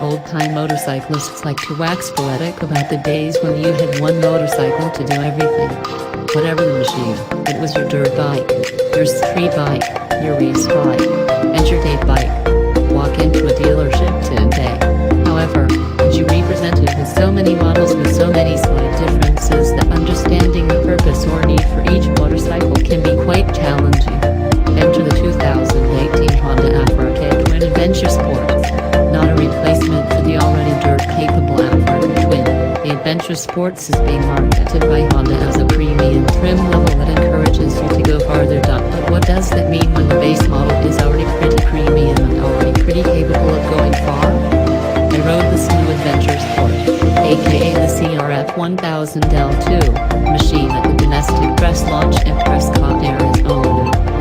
Old-time motorcyclists like to wax poetic about the days when you had one motorcycle to do everything. Whatever the machine, it was your dirt bike, your street bike, your race bike, and your date bike. Walk into a dealership today. However, you represented with so many models with so many slight differences that understanding the purpose or need for each motorcycle can be quite challenging. Enter the 2018 Honda Africa Twin Adventure Sport. Not a replacement for the already dirt-capable Africa Twin, the Adventure Sports is being marketed by Honda as a premium trim level that encourages you to go farther. But what does that mean when the base model is already pretty premium and already pretty capable of going far? I rode this new Adventure Sport, aka the CRF 1000L2, machine at the domestic press launch in Prescott, Arizona.